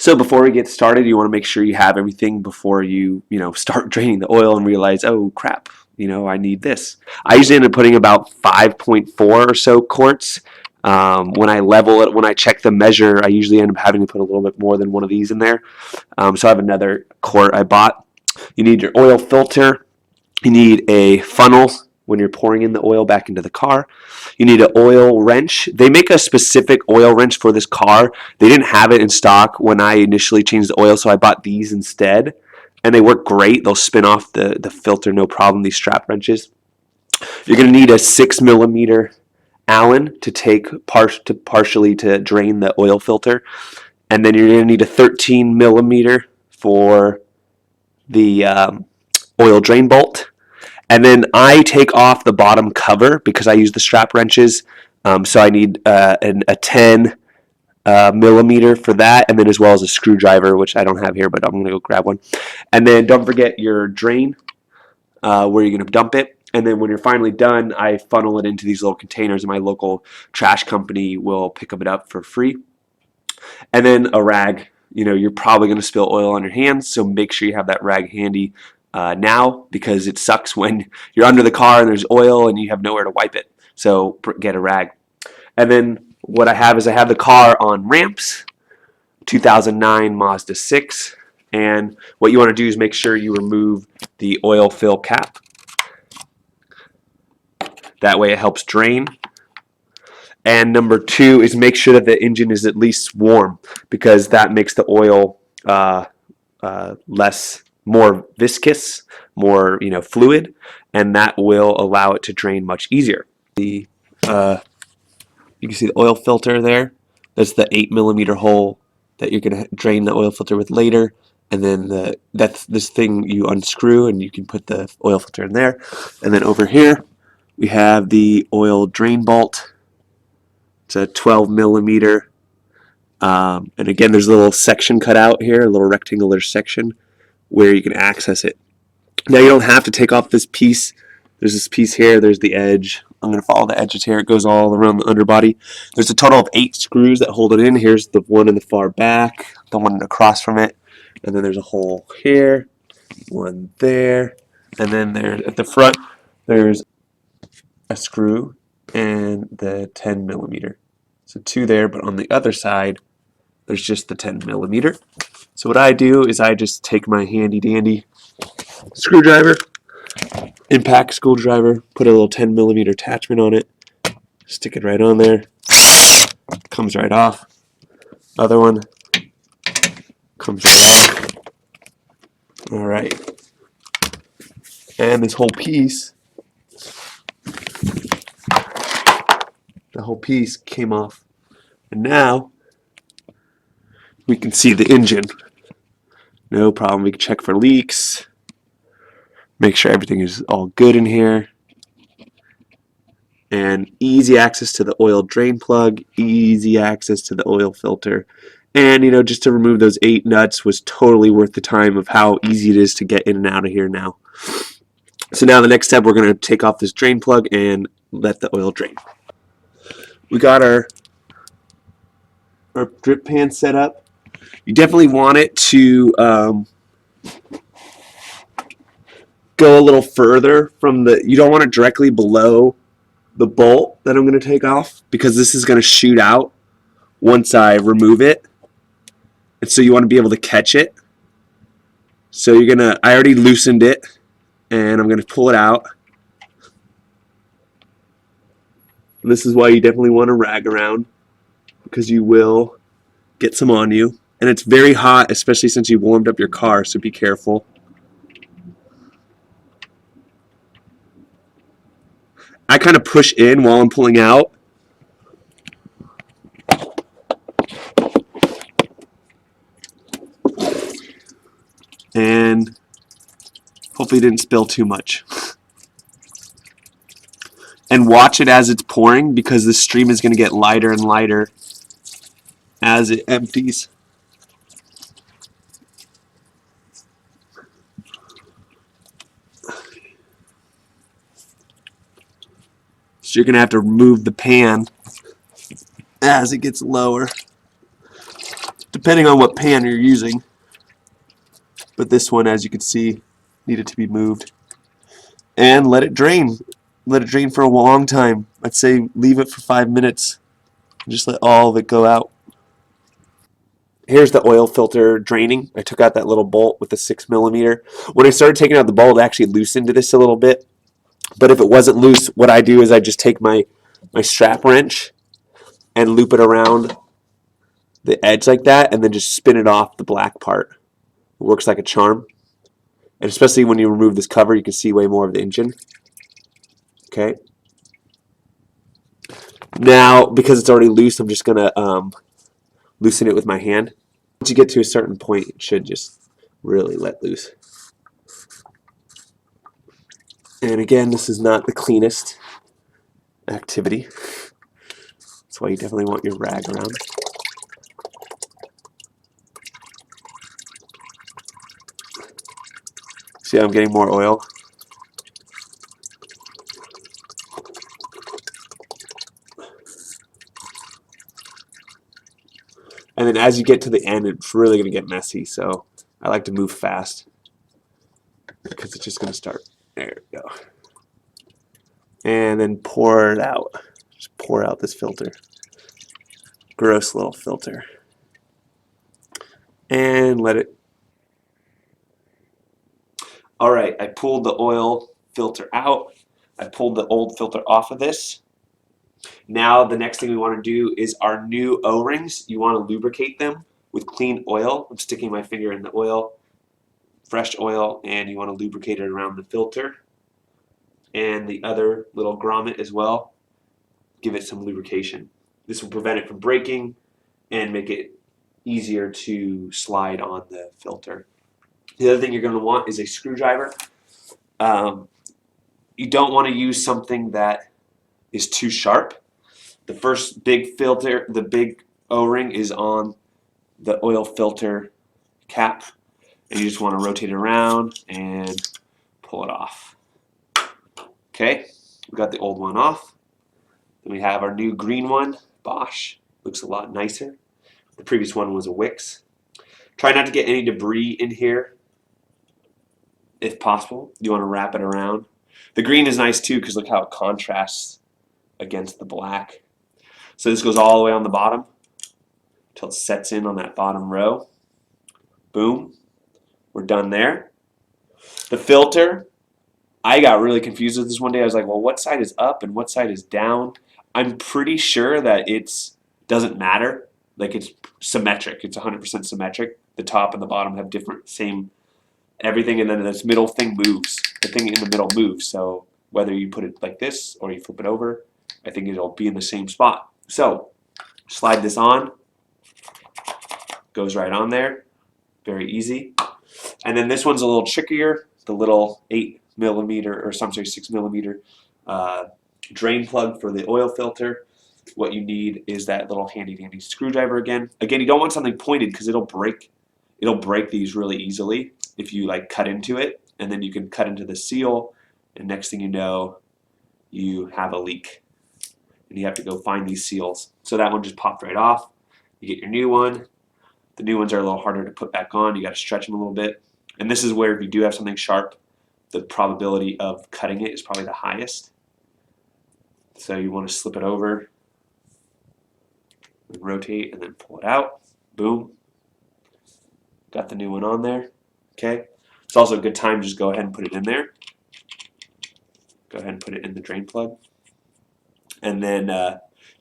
So before we get started, you want to make sure you have everything before you start draining the oil and realize, oh crap, I need this. I usually end up putting about 5.4 or so quarts. When I level it, when I check the measure, I usually end up having to put a little bit more than one of these in there. So I have another quart I bought. You need your oil filter. You need a funnel when you're pouring in the oil back into the car. You need an oil wrench. They make a specific oil wrench for this car. They didn't have it in stock when I initially changed the oil, so I bought these instead. And they work great. They'll spin off the filter no problem, these strap wrenches. You're going to need a 6 millimeter Allen to partially to drain the oil filter. And then you're going to need a 13 millimeter for the oil drain bolt. And then I take off the bottom cover because I use the strap wrenches. So I need a 10 millimeter for that, and then as well as a screwdriver, which I don't have here, but I'm going to go grab one. And then don't forget your drain where you're going to dump it. And then when you're finally done, I funnel it into these little containers, and my local trash company will pick it up for free. And then a rag. You're probably going to spill oil on your hands, so make sure you have that rag handy now, because it sucks when you're under the car and there's oil and you have nowhere to wipe it. So get a rag. And then what I have is I have the car on ramps, 2009 Mazda 6. And what you want to do is make sure you remove the oil fill cap. That way it helps drain. And number 2 is make sure that the engine is at least warm, because that makes the oil more viscous, more fluid, and that will allow it to drain much easier. You can see the oil filter there. That's the 8 millimeter hole that you're going to drain the oil filter with later. And then that's this thing you unscrew, and you can put the oil filter in there. And then over here we have the oil drain bolt. It's a 12 millimeter. And again, there's a little section cut out here, a little rectangular section where you can access it. Now you don't have to take off this piece. There's this piece here, there's the edge. I'm going to follow the edges here. It goes all around the underbody. There's a total of 8 screws that hold it in. Here's the one in the far back, the one across from it, and then there's a hole here, one there, and then there at the front there's a screw and the 10 millimeter. So 2 there, but on the other side there's just the 10 millimeter. So what I do is I just take my handy dandy screwdriver, impact screwdriver, put a little 10 millimeter attachment on it, stick it right on there, comes right off. Other one comes right off. All right, and this whole piece, the whole piece came off, and now we can see the engine. No problem. We can check for leaks. Make sure everything is all good in here. And easy access to the oil drain plug, easy access to the oil filter. And just to remove those 8 nuts was totally worth the time of how easy it is to get in and out of here now. So now the next step, we're going to take off this drain plug and let the oil drain. We got our drip pan set up. You definitely want it to go a little further from you don't want it directly below the bolt that I'm going to take off, because this is going to shoot out once I remove it. And so you want to be able to catch it. So I already loosened it, and I'm going to pull it out. And this is why you definitely want to rag around, because you will get some on you. And it's very hot, especially since you warmed up your car, so be careful. I kind of push in while I'm pulling out. And hopefully it didn't spill too much. And watch it as it's pouring, because the stream is going to get lighter and lighter as it empties. So you're going to have to remove the pan as it gets lower. depending on what pan you're using. But this one, as you can see, needed to be moved. And let it drain. Let it drain for a long time. I'd say leave it for 5 minutes. Just let all of it go out. Here's the oil filter draining. I took out that little bolt with the 6mm. When I started taking out the bolt, it actually loosened this a little bit. But if it wasn't loose, what I do is I just take my strap wrench and loop it around the edge like that, and then just spin it off the black part. It works like a charm. And especially when you remove this cover, you can see way more of the engine. Okay. Now, because it's already loose, I'm just going to loosen it with my hand. Once you get to a certain point, it should just really let loose. And again, this is not the cleanest activity. That's why you definitely want your rag around. See how I'm getting more oil? And then as you get to the end, it's really going to get messy. So I like to move fast because it's just going to start. There we go. And then pour it out. Just pour out this filter. Gross little filter. And let it. All right, I pulled the oil filter out. I pulled the old filter off of this. Now the next thing we want to do is our new O-rings. You want to lubricate them with clean oil. I'm sticking my finger in the oil, fresh oil, and you want to lubricate it around the filter and the other little grommet as well. Give it some lubrication. This will prevent it from breaking and make it easier to slide on the filter. The other thing you're going to want is a screwdriver. You don't want to use something that is too sharp. The first big filter, the big O-ring is on the oil filter cap, and you just want to rotate it around and pull it off. Okay, we got the old one off. Then we have our new green one, Bosch. Looks a lot nicer. The previous one was a Wix. Try not to get any debris in here if possible. You want to wrap it around. The green is nice too because look how it contrasts against the black. So this goes all the way on the bottom until it sets in on that bottom row. Boom. We're done there. The filter, I got really confused with this one day. I was like, well, what side is up and what side is down? I'm pretty sure that it doesn't matter. Like it's symmetric. It's 100% symmetric. The top and the bottom have different, same everything, and then this middle thing moves. The thing in the middle moves. So whether you put it like this or you flip it over, I think it'll be in the same spot. So slide this on. Goes right on there. Very easy. And then this one's a little trickier. The little 8mm or some sort of 6mm drain plug for the oil filter. What you need is that little handy dandy screwdriver again. Again, you don't want something pointed because it'll break these really easily if you like cut into it, and then you can cut into the seal, and next thing you know, you have a leak. And you have to go find these seals. So that one just popped right off. You get your new one. The new ones are a little harder to put back on. You got to stretch them a little bit. And this is where if you do have something sharp, the probability of cutting it is probably the highest. So you want to slip it over, and rotate, and then pull it out. Boom. Got the new one on there. Okay. It's also a good time to just go ahead and put it in there. Go ahead and put it in the drain plug. And then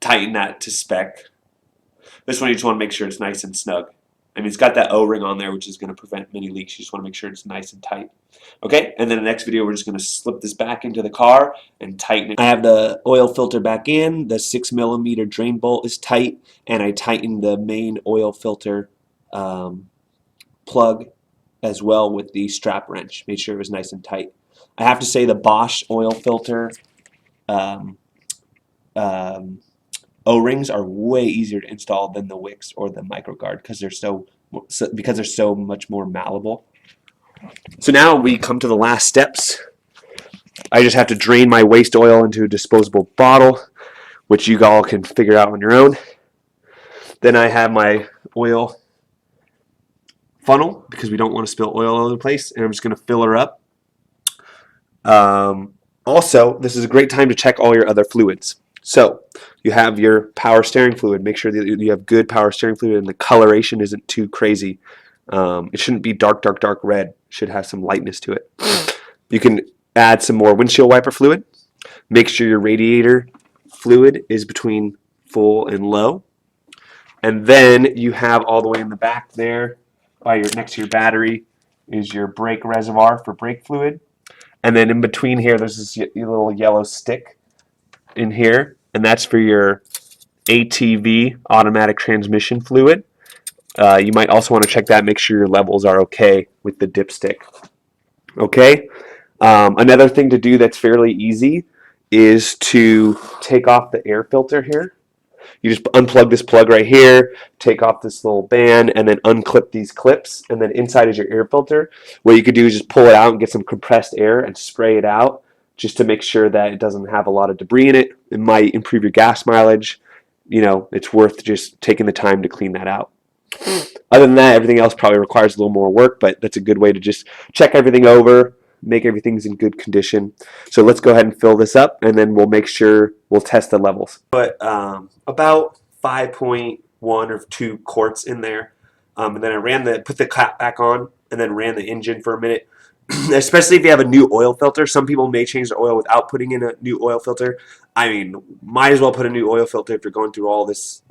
tighten that to spec. This one you just want to make sure it's nice and snug. I mean, it's got that O-ring on there, which is going to prevent many leaks. You just want to make sure it's nice and tight. Okay, and then the next video, we're just going to slip this back into the car and tighten it. I have the oil filter back in. The 6mm drain bolt is tight, and I tightened the main oil filter plug as well with the strap wrench. Made sure it was nice and tight. I have to say the Bosch oil filter O-rings are way easier to install than the Wix or the MicroGuard because they're so much more malleable. So now we come to the last steps. I just have to drain my waste oil into a disposable bottle, which you all can figure out on your own. Then I have my oil funnel because we don't want to spill oil all over the place, and I'm just going to fill her up. Also, this is a great time to check all your other fluids. So you have your power steering fluid. Make sure that you have good power steering fluid and the coloration isn't too crazy. It shouldn't be dark, dark, dark red. It should have some lightness to it. You can add some more windshield wiper fluid. Make sure your radiator fluid is between full and low. And then you have all the way in the back there, next to your battery, is your brake reservoir for brake fluid. And then in between here, there's this little yellow stick in here, and that's for your ATV, automatic transmission fluid. You might also want to check that, make sure your levels are okay with the dipstick. Okay. Another thing to do that's fairly easy is to take off the air filter here. You just unplug this plug right here, take off this little band, and then unclip these clips. And then inside is your air filter. What you could do is just pull it out and get some compressed air and spray it out just to make sure that it doesn't have a lot of debris in it. It might improve your gas mileage. You know, it's worth just taking the time to clean that out. Other than that, everything else probably requires a little more work, but that's a good way to just check everything over, make everything's in good condition. So let's go ahead and fill this up, and then we'll make sure we'll test the levels. But about 5.1 or 2 quarts in there, and then I put the cap back on, and then ran the engine for a minute. Especially if you have a new oil filter. Some people may change the oil without putting in a new oil filter. I mean, might as well put a new oil filter if you're going through all this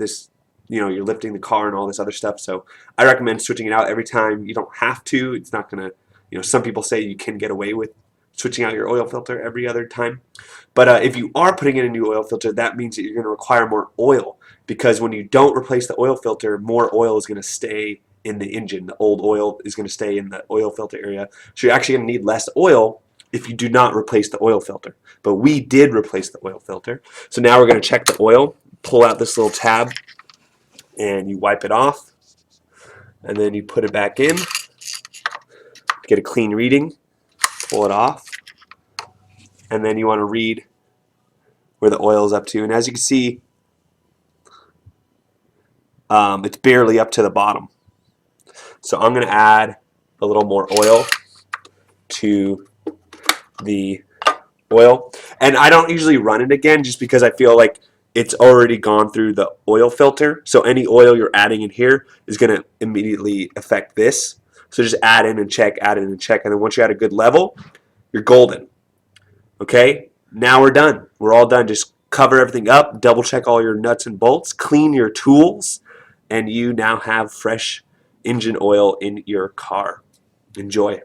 you know, you're lifting the car and all this other stuff. So I recommend switching it out every time. You don't have to. It's not going to, you know, some people say you can get away with switching out your oil filter every other time. But if you are putting in a new oil filter, that means that you're going to require more oil, because when you don't replace the oil filter, more oil is going to stay in the engine. The old oil is going to stay in the oil filter area. So you're actually going to need less oil if you do not replace the oil filter. But we did replace the oil filter. So now we're going to check the oil, pull out this little tab, and you wipe it off, and then you put it back in, get a clean reading, pull it off, and then you want to read where the oil is up to. And as you can see, it's barely up to the bottom. So I'm going to add a little more oil to the oil. And I don't usually run it again just because I feel like it's already gone through the oil filter. So any oil you're adding in here is going to immediately affect this. So just add in and check, add in and check. And then once you're at a good level, you're golden. Okay, now we're done. We're all done. Just cover everything up, double check all your nuts and bolts, clean your tools, and you now have fresh engine oil in your car. Enjoy.